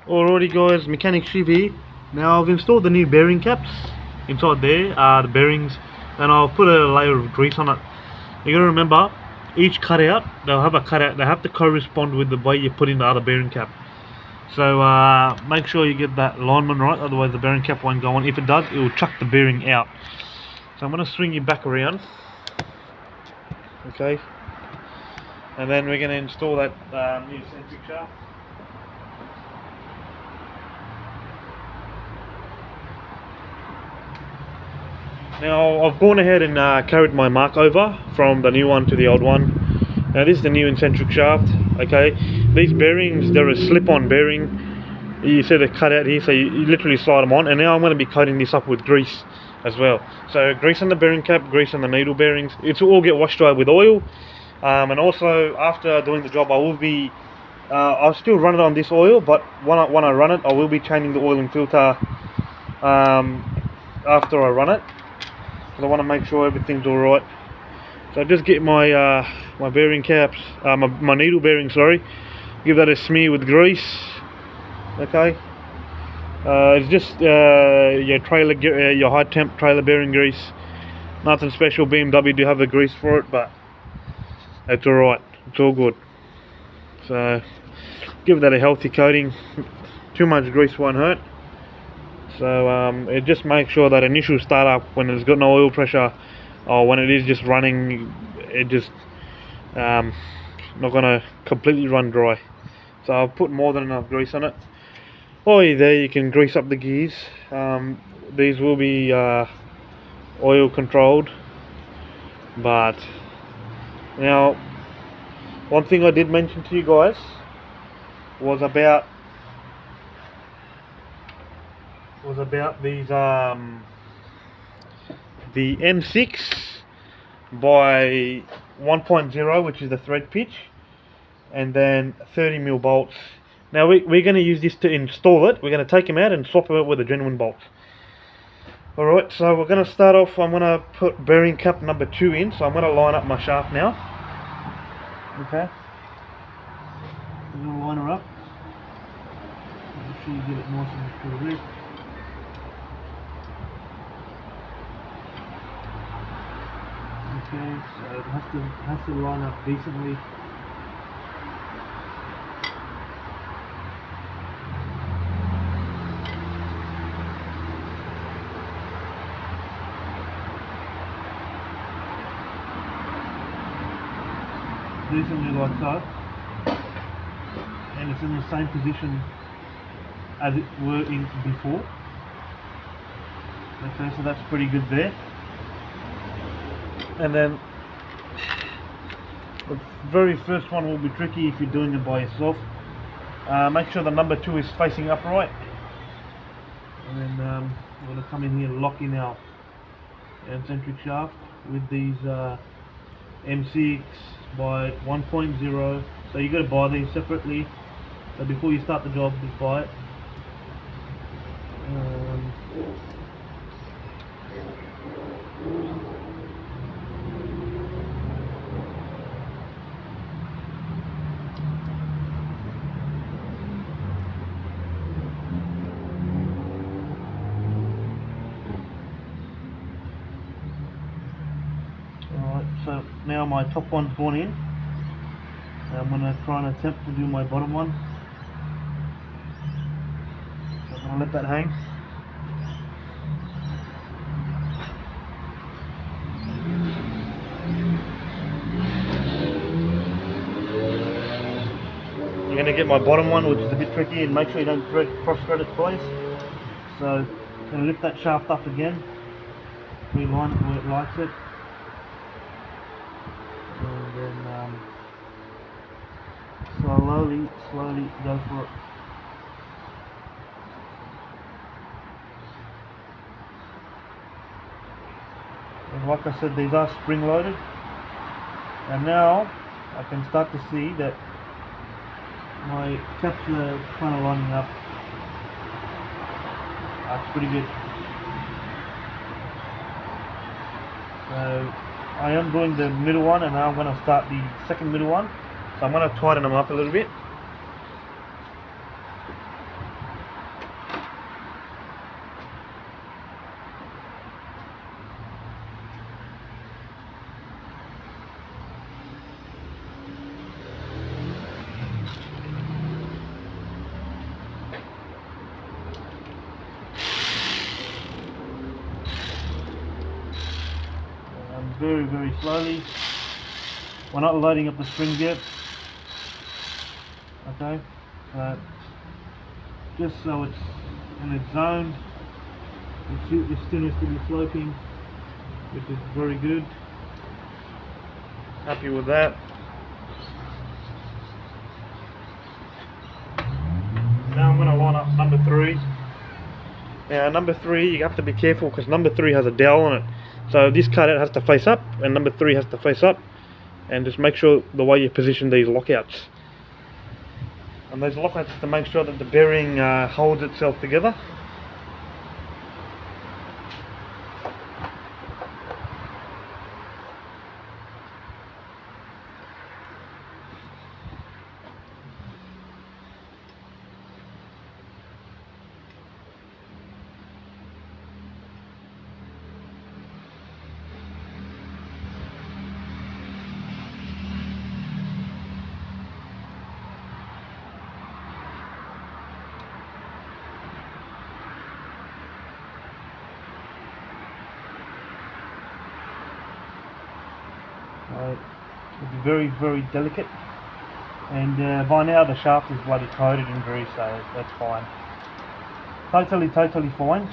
Alrighty guys, Mechanic Shiv here. Now I've installed the new bearing caps inside there, the bearings, and I've put a layer of grease on it. You gotta remember, each cutout, they'll have a cutout, they have to correspond with the way you put in the other bearing cap. So make sure you get that alignment right, otherwise the bearing cap won't go on. If it does, it will chuck the bearing out. So I'm gonna swing you back around. Okay. And then we're gonna install that new eccentric shaft. Now I've gone ahead and carried my mark over from the new one to the old one. Now this is the new eccentric shaft. Okay, these bearings, they're a slip-on bearing. You see the cut out here, so you literally slide them on. And now I'm going to be coating this up with grease as well. So grease on the bearing cap, grease on the needle bearings. It's all get washed dry with oil. And also after doing the job, I will be I'll still run it on this oil, but when I run it, I will be changing the oil and filter after I run it. I want to make sure everything's alright. So I just get my my bearing caps, my needle bearing, sorry. Give that a smear with grease. Okay. It's just your trailer, your high temp trailer bearing grease. Nothing special. BMW do have the grease for it, but it's alright. It's all good. So give that a healthy coating. Too much grease won't hurt. So it just makes sure that initial startup, when it's got no oil pressure, or when it is just running, it just not gonna completely run dry. So I've put more than enough grease on it. Oh yeah, there you can grease up the gears. These will be oil controlled, but now one thing I did mention to you guys was about these the M6 by 1.0, which is the thread pitch, and then 30mm bolts. Now we're going to use this to install it. We're going to take them out and swap them out with the genuine bolts. Alright, so we're going to start off. I'm going to put bearing cap number 2 in, so I'm going to line up my shaft now. Okay, I'm going to line her up. Make sure you get it nice and correct. Okay, so it has to line up decently. Decently like so. And it's in the same position as it were in before. Okay, so that's pretty good there. And then the very first one will be tricky if you're doing it by yourself. Make sure the number 2 is facing upright, and then we're going to come in here and lock in our eccentric shaft with these M6 by 1.0. So you got to buy these separately. So before you start the job, just buy it. So now my top one's gone in. I'm going to try and attempt to do my bottom one. So I'm going to let that hang. You're going to get my bottom one, which is a bit tricky, and make sure you don't cross-thread it twice. So I'm going to lift that shaft up again, realign it where it likes it. And then slowly go for it. And like I said, these are spring loaded, and now I can start to see that my caps are kind of lining up. That's pretty good. So I am doing the middle one, and now I'm going to start the second middle one. So I'm going to tighten them up a little bit. very, very slowly. We're not loading up the springs yet. Okay, so just so it's in its zone. It still needs to be sloping, which is very good. Happy with that. Now I'm going to line up number 3. Now number 3, you have to be careful because number 3 has a dowel on it. So this cutout has to face up and number 3 has to face up. And just make sure the way you position these lockouts. And those lockouts to make sure that the bearing holds itself together. It's very, very delicate, and by now the shaft is bloody coated in grease, so that's fine. Totally fine.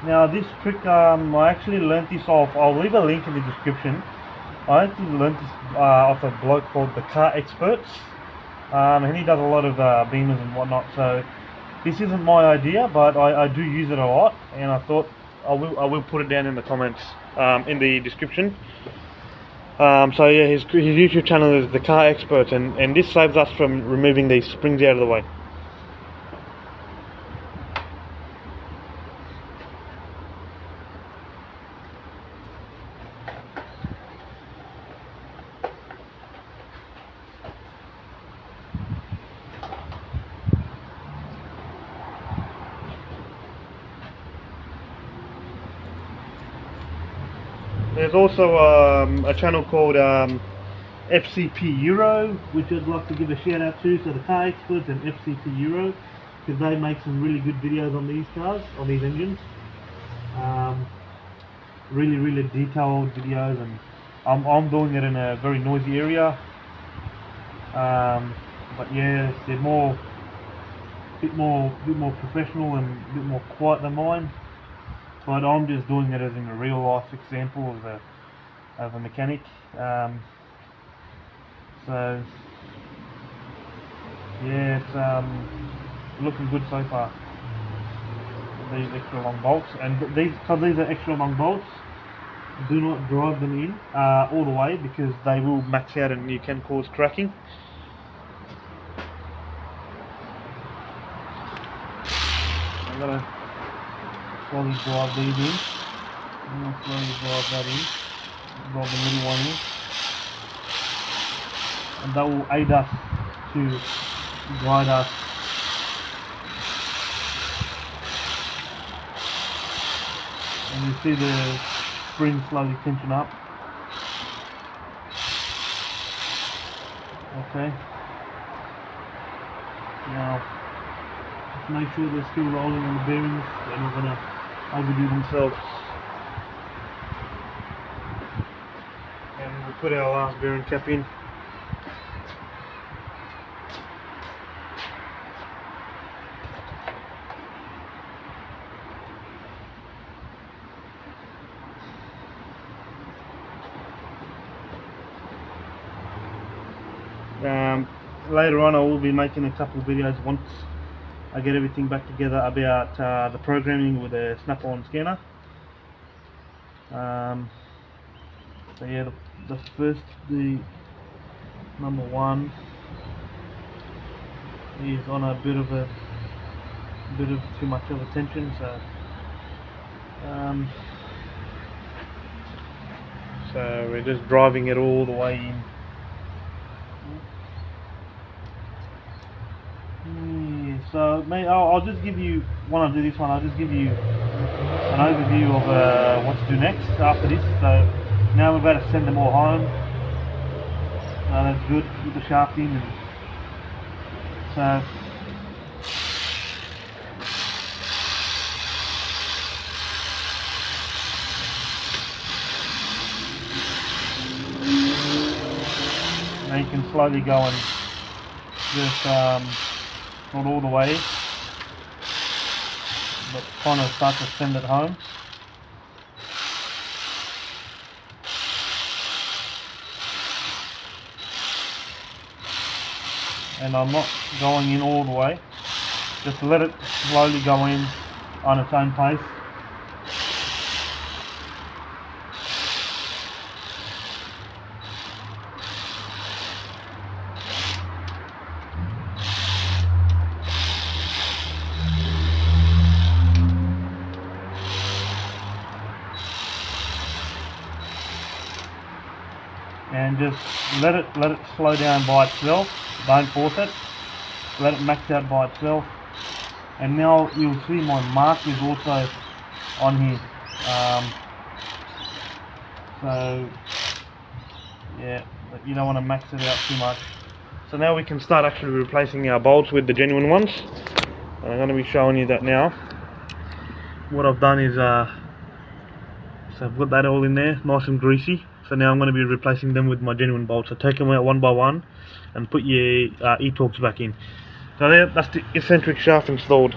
Now this trick, I actually learnt this off, I'll leave a link in the description. I actually learnt this off a bloke called the Car Experts, and he does a lot of beamers and whatnot, so this isn't my idea, but I do use it a lot, and I thought I will put it down in the comments, in the description. So yeah, his YouTube channel is the Car Experts, and this saves us from removing these springs out of the way. There's also a channel called FCP Euro, which I'd like to give a shout out to. So the Car Experts and FCP Euro, because they make some really good videos on these cars, on these engines. Really detailed videos, and I'm doing it in a very noisy area. But yeah, they're bit more professional and a bit more quiet than mine. But I'm just doing it as in a real life example of a mechanic. So yeah, it's looking good so far. These extra long bolts, and because these are extra long bolts, do not drive them in all the way, because they will max out and you can cause cracking. I'm gonna slowly drive these in. I'm going to slowly drive that in. Drive the middle one in. And that will aid us to guide us. And you see the spring slowly tension up. Okay. Now, just make sure they're still rolling on the bearings. They're not going to overdo themselves. And we'll put our last bearing cap in. Later on I will be making a couple of videos once I get everything back together about the programming with the snap-on scanner. So yeah, the number 1 is on a bit of too much of a tension, so we're just driving it all the way in. So I'll just give you, when I do this one, I'll just give you an overview of what to do next after this. So now we're about to send them all home. So that's good with the shaft in. And so Now you can slowly go and just, not all the way, but kind of start to send it home. And I'm not going in all the way, just let it slowly go in on its own pace. And just let it slow down by itself. Don't force it. Let it max out by itself. And now you'll see my mark is also on here. So yeah, but you don't want to max it out too much. So now we can start actually replacing our bolts with the genuine ones. And I'm going to be showing you that now. What I've done is so I've got that all in there, nice and greasy. So now I'm going to be replacing them with my genuine bolts. So take them out one by one and put your e-torques back in. So there, that's the eccentric shaft installed.